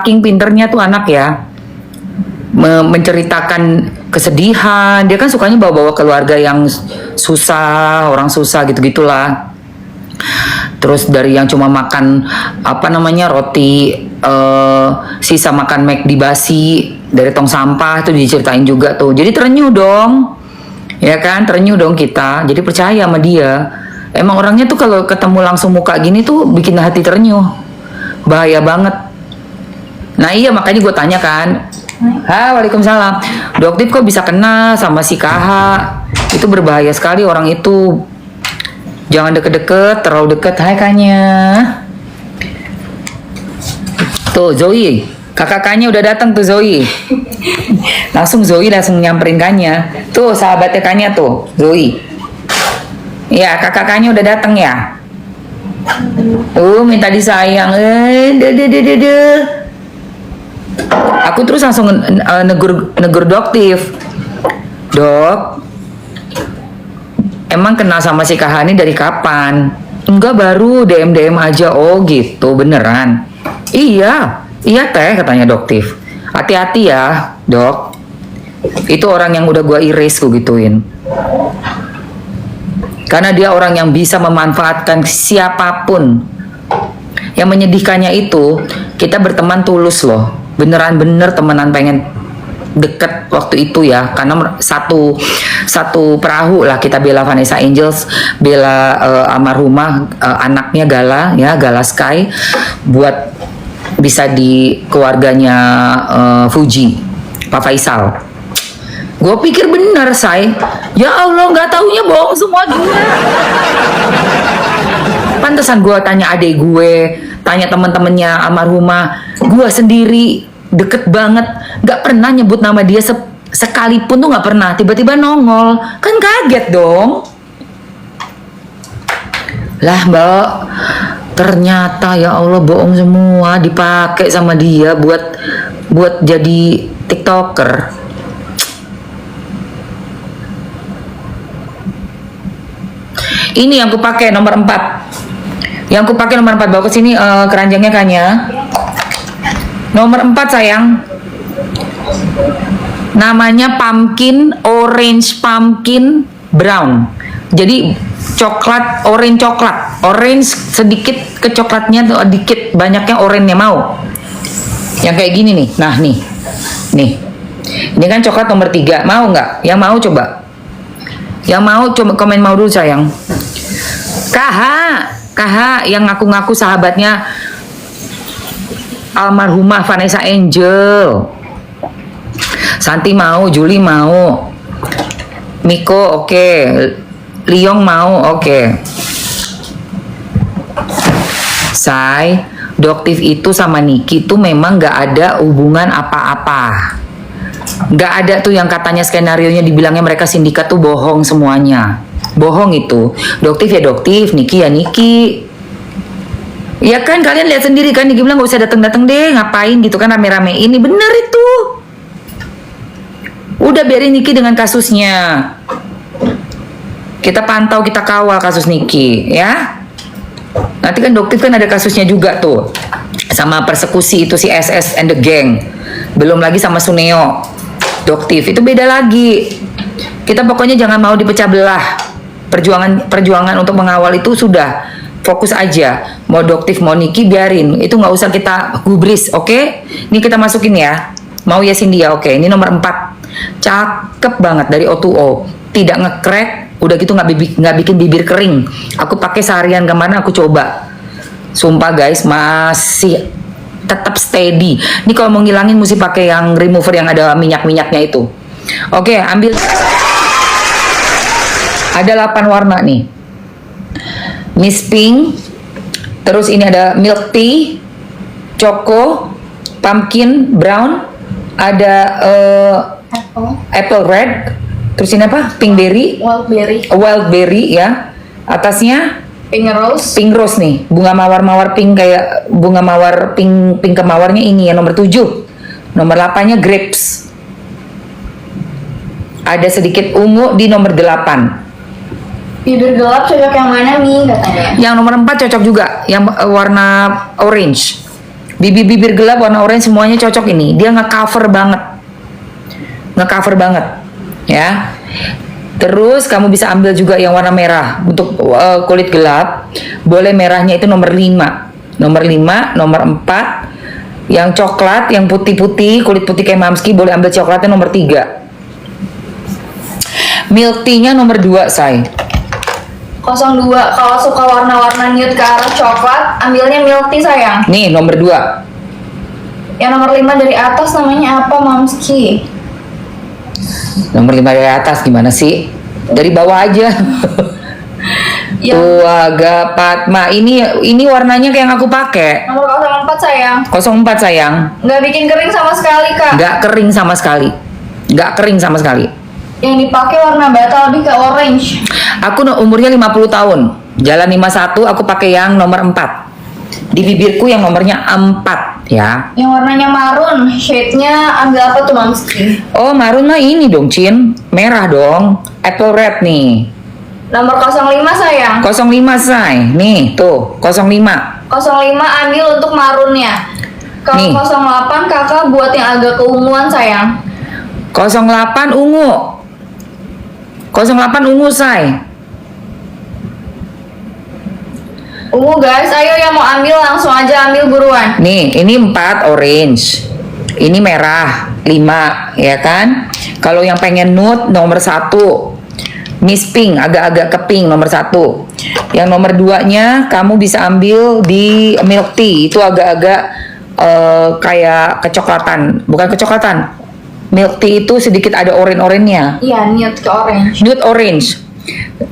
saking pinternya tuh anak ya, menceritakan kesedihan. Dia kan sukanya bawa-bawa keluarga yang susah, orang susah gitu-gitulah. Terus dari yang cuma makan roti sisa makan McD basi dari tong sampah itu diceritain juga tuh. Jadi terenyuh dong, ya kan, terenyuh dong kita. Jadi percaya sama dia. Emang orangnya tuh kalau ketemu langsung muka gini tuh bikin hati terenyuh. Bahaya banget. Nah iya, makanya gue tanya kan. Waalaikumsalam. Doktif kok bisa kena sama si KH? Itu berbahaya sekali orang itu. Jangan deket-deket, terlalu deket. Hai Kanya. Tuh Zoe, kakak-kakaknya udah datang tuh Zoe. Zoe langsung nyamperin Kanya. Tuh sahabatnya Kanya tuh, Zoe. Ya, kakak-kakaknya udah datang ya. Minta disayang. Aku terus langsung negur Doktif. Dok, emang kenal sama si Kahani dari kapan? Enggak, baru DM aja. Oh gitu, beneran? Iya teh, katanya Doktif. Hati-hati ya dok, itu orang yang udah gua iris, gua gituin. Karena dia orang yang bisa memanfaatkan siapapun. Yang menyedihkannya itu, kita berteman tulus loh. Beneran temenan pengen deket waktu itu ya. Karena satu perahu lah kita bela Vanessa Angels, bela almarhumah anaknya Gala Sky, buat bisa di keluarganya Fuji, Pak Faisal. Gue pikir bener, say. Ya Allah, nggak taunya bohong semua gimana. Pantesan gue tanya adik gue, tanya teman-temannya almarhumah, gue sendiri deket banget, nggak pernah nyebut nama dia sekalipun tuh nggak pernah. Tiba-tiba nongol, kan kaget dong. Lah Mbak, ternyata ya Allah bohong semua, dipakai sama dia buat jadi TikToker. Ini yang aku pakai nomor 4. Yang aku pakai nomor 4, bawa ke sini keranjangnya Kanya. Nomor 4 sayang. Namanya orange pumpkin brown. Jadi orange sedikit ke coklatnya tuh dikit, banyaknya oranye mau. Yang kayak gini nih. Nah, nih. Ini kan coklat nomor 3. Mau nggak? Yang mau coba. Yang mau coba komen mau dulu sayang. KH yang ngaku-ngaku sahabatnya almarhumah Vanessa Angel. Santi mau, Juli mau, Miko oke, Liong mau oke. Say, Doktif itu sama Niki tuh memang gak ada hubungan apa-apa. Gak ada tuh yang katanya skenarionya dibilangnya mereka sindikat tuh bohong semuanya. Bohong itu. Doktif ya Doktif, Niki ya Niki. Ya kan kalian lihat sendiri kan, Niki bilang gak usah datang-datang deh, ngapain gitu kan rame-rame ini. Bener itu. Udah biarin Niki dengan kasusnya. Kita pantau, kita kawal kasus Niki ya. Nanti kan Doktif kan ada kasusnya juga tuh. Sama persekusi itu si SS and the gang. Belum lagi sama Suneo. Doktif itu beda lagi. Kita pokoknya jangan mau dipecah belah. Perjuangan untuk mengawal itu sudah fokus aja. Mau Doktif mau Niki biarin. Itu nggak usah kita gubris, oke? Ini kita masukin ya. Mau ya Cindy ya, oke. Ini nomor 4. Cakep banget dari O2O. Tidak ngekrek. Udah gitu nggak bikin bibir kering. Aku pakai seharian kemana aku coba. Sumpah guys, masih tetap steady. Ini kalau mau ngilangin mesti pakai yang remover yang ada minyak-minyaknya itu. Oke, ambil. Ada 8 warna nih. Miss Pink. Terus ini ada milk tea, choco, pumpkin brown, ada apple red. Terus ini apa? Pink berry. Wild berry ya. Atasnya pink rose nih, bunga mawar-mawar pink, kayak bunga mawar pink kemawarnya ini ya, nomor 7. Nomor 8-nya grapes. Ada sedikit ungu di nomor 8. Tidur gelap cocok yang mana nih katanya? Yang nomor 4 cocok juga, yang warna orange. Bibir-bibir gelap warna orange semuanya cocok ini. Dia nge-cover banget. Nge-cover banget. Ya. Terus kamu bisa ambil juga yang warna merah untuk kulit gelap. Boleh merahnya itu nomor 5. Nomor 5, nomor 4. Yang coklat, yang putih-putih, kulit putih kayak Mamski, boleh ambil coklatnya nomor 3. Milk tea-nya nomor 2, say. 02. Kalau suka warna-warna nude ke arah coklat, ambilnya milk tea sayang. Nih, nomor 2. Yang nomor 5 dari atas namanya apa, Mamski? Nomor 5 dari atas gimana sih? Dari bawah aja. Yang Tuaga Padma. Ini warnanya kayak yang aku pakai. nomor 04 sayang. 04 sayang. Nggak bikin kering sama sekali, Kak. Nggak kering sama sekali. Nggak kering sama sekali. Yang dipakai warna bata lebih ke orange. Aku umurnya 50 tahun. Jalan 51 aku pakai yang nomor 4. Di bibirku yang nomornya 4 ya. Yang warnanya marun, shade-nya ambil apa tuh, Mamski? Oh, marun mah ini dong, Cin. Merah dong. Apple red nih. Nomor 05 sayang. 05 say. Nih, tuh, 05. 05 ambil untuk marunnya. Kalau Nih. 08 kakak buat yang agak keunguan sayang. 08 ungu. 08 ungu say. Ungu guys, ayo yang mau ambil langsung aja ambil buruan. Nih, ini 4 orange. Ini merah 5, ya kan? Kalau yang pengen nude nomor 1. Miss Pink, agak-agak ke pink nomor 1. Yang nomor 2-nya kamu bisa ambil di milk tea. Itu agak-agak kayak kecoklatan. Bukan kecoklatan. Milk tea itu sedikit ada orange-oranye-nya. Iya, nude ke orange. Nude orange.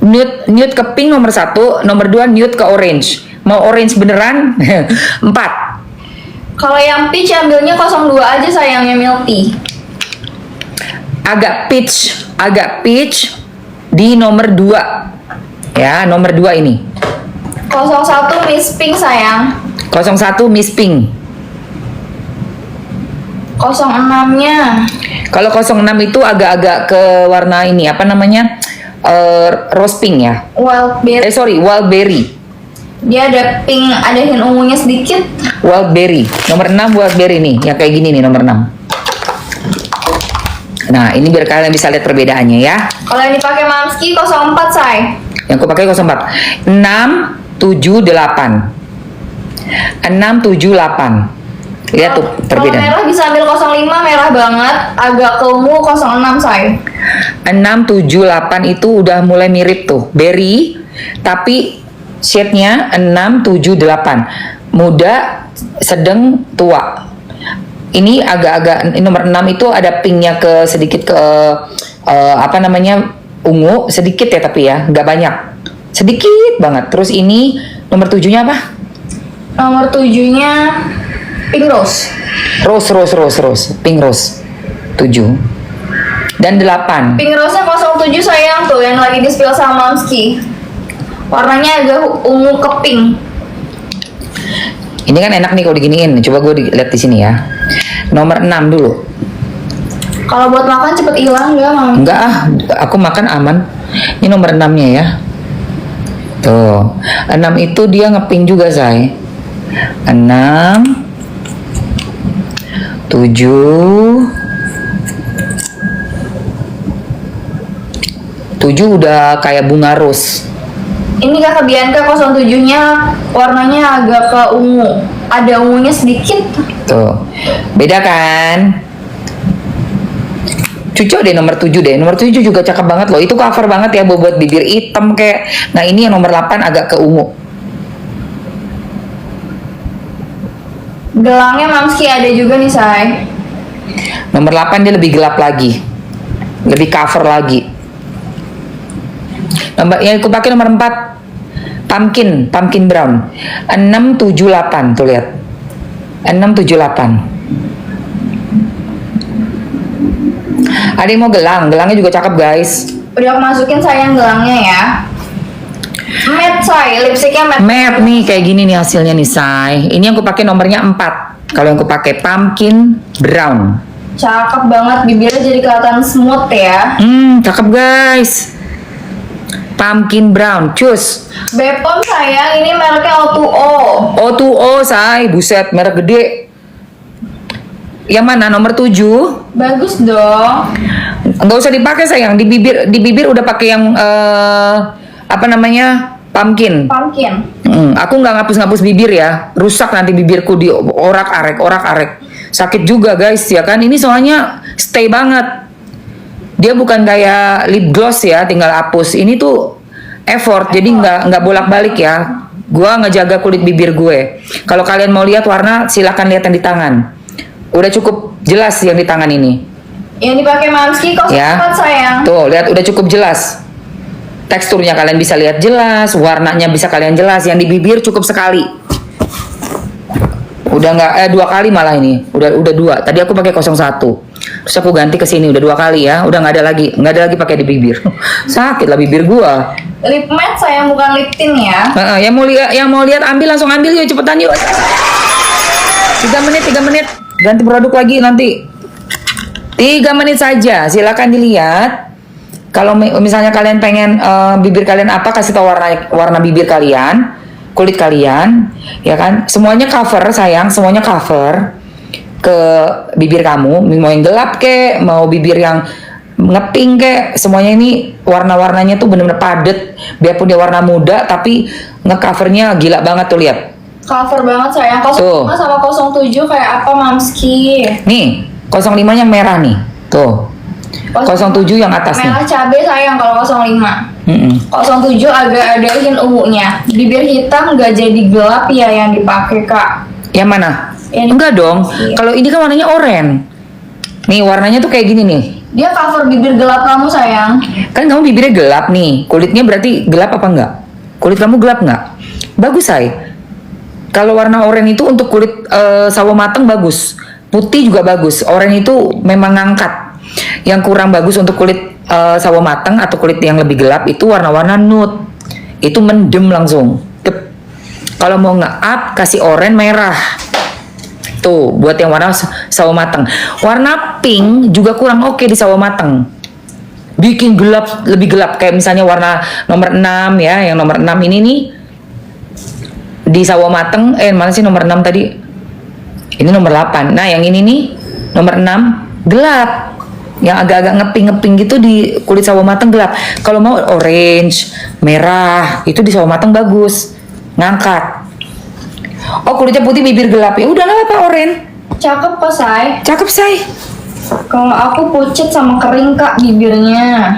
Nude ke pink nomor 1, nomor 2 nude ke orange. Mau orange beneran? 4. Kalau yang peach ambilnya 02 aja sayangnya milk tea. Agak peach di nomor 2. Ya, nomor 2 ini. 01 Miss Pink sayang. 01 Miss Pink. 06-nya. Kalau 06 itu agak-agak ke warna ini, apa namanya? Rose pink ya. Wildberry. Wild berry. Dia ada pink, ada hint ungunya sedikit. Wild berry. Nomor 6 wild berry nih, yang kayak gini nih nomor 6. Nah, ini biar kalian bisa lihat perbedaannya ya. Kalau yang dipakai Mamski 04 say. Yang aku pakai 04. 6 7 8. 6 7 8. Lihat tuh Kalau perbedaan. merah bisa ambil 05, merah banget. Agak ke ungu 06 say. 6 7 8 itu udah mulai mirip tuh. Berry, tapi shade-nya 6 7 8. Muda, sedang, tua. Ini agak-agak nomor 6 itu ada pinknya ke sedikit ke apa namanya? Ungu, sedikit ya tapi ya, nggak banyak. Sedikit banget. Terus ini nomor 7-nya apa? Nomor 7-nya pink rose. Rose, pink rose. 7. Dan 8. Pink rose-nya 07 sayang tuh yang lagi di spill sama Mamski. Warnanya agak ungu ke pink. Ini kan enak nih kalau diginiin. Coba gue lihat di sini ya. Nomor 6 dulu. Kalau buat makan cepet hilang nggak, Mam? Enggak ah, aku makan aman. Ini nomor 6-nya ya. Tuh. 6 itu dia ngeping juga, say. 6 7 udah kayak bunga rose. Ini kakak Bianca 07-nya warnanya agak ke ungu. Ada ungunya sedikit. Tuh. Beda kan? Cocok deh nomor 7 deh. Nomor 7 juga cakep banget loh. Itu cover banget ya buat bibir hitam kayak. Nah, ini yang nomor 8 agak ke ungu. Gelangnya Mamski ada juga nih, say. Nomor 8 dia lebih gelap lagi. Lebih cover lagi. Yang aku pakai nomor 4 pumpkin brown. 678 tuh lihat. 678. Ada yang mau gelangnya juga cakep guys. Udah aku masukin sayang gelangnya ya. Matte, say, lipstiknya matte. Matte nih kayak gini nih hasilnya nih, say. Ini yang aku pakai nomornya 4. Kalau yang aku pakai pumpkin brown. Cakep banget, bibirnya jadi kelihatan smooth ya. Cakep guys. Pumpkin brown, cus. Bepom sayang, ini mereknya O2O. O2O, say. Buset, merek gede. Yang mana? Nomor 7? Bagus dong. Nggak usah dipakai sayang. Di bibir udah pakai yang apa namanya? Pumpkin. Pumpkin. Aku nggak ngapus-ngapus bibir ya. Rusak nanti bibirku di orak-arek. Sakit juga guys ya kan. Ini soalnya stay banget. Dia bukan kayak lip gloss ya, tinggal hapus. Ini tuh effort, jadi nggak bolak-balik ya. Gua ngejaga kulit bibir gue. Kalau kalian mau lihat warna, silakan lihat yang di tangan. Udah cukup jelas yang di tangan ini. Yang dipakai Mamski 04 Ya. sayang. Tuh, lihat udah cukup jelas. Teksturnya kalian bisa lihat jelas, warnanya bisa kalian jelas. Yang di bibir cukup sekali. Udah nggak 2 kali malah ini. Udah 2. Tadi aku pakai 01. Terus aku ganti ke sini udah 2 kali ya. Udah nggak ada lagi pakai di bibir. Sakit lah bibir gua. Lip matte sayang, bukan lip tint ya. Yang mau lihat ambil langsung ambil yuk, cepetan yuk. 3 menit. Ganti produk lagi nanti. 3 menit saja. Silakan dilihat. Kalau misalnya kalian pengen bibir kalian apa, kasih tahu warna bibir kalian, kulit kalian, ya kan? Semuanya cover sayang, semuanya cover ke bibir kamu. Mau yang gelap kek, mau bibir yang ngepink kek, semuanya ini warna-warnanya tuh bener-bener padet. Biarpun dia warna muda, tapi ngecovernya gila banget tuh, lihat. Cover banget sayang. 05 sama 07 kayak apa Mamski? Nih, 05 yang merah nih, tuh. 07 yang atas nih. Merah cabai sayang kalau 05. 07 agak ada hint ungunya. Bibir hitam nggak jadi gelap ya yang dipakai kak. Yang mana? Ini. Enggak dong. Iya. Kalau ini kan warnanya oranye. Nih warnanya tuh kayak gini nih. Dia cover bibir gelap kamu sayang. Kan kamu bibirnya gelap nih. Kulitnya berarti gelap apa enggak? Kulit kamu gelap enggak? Bagus say. Kalau warna oranye itu untuk kulit sawo mateng bagus. Putih juga bagus. Oranye itu memang ngangkat. Yang kurang bagus untuk kulit sawo mateng atau kulit yang lebih gelap itu warna-warna nude. Itu mendem langsung. Dep. Kalau mau nge-up kasih oranye merah. Tuh, buat yang warna sawo mateng. Warna pink juga kurang oke di sawo mateng. Bikin gelap, lebih gelap. Kayak misalnya warna nomor 6 ya. Yang nomor 6 ini nih. Di sawo mateng, mana sih nomor 6 tadi? Ini nomor 8. Nah, yang ini nih, nomor 6, gelap. Yang agak-agak ngeping-ngeping gitu di kulit sawo mateng gelap. Kalau mau orange, merah, itu di sawo mateng bagus. Ngangkat. Oh, kulitnya putih, bibir gelap. Ya udah nggak apa-apa, oranye. Cakep kok say. Cakep, say. Kalau aku pucet sama kering kak bibirnya.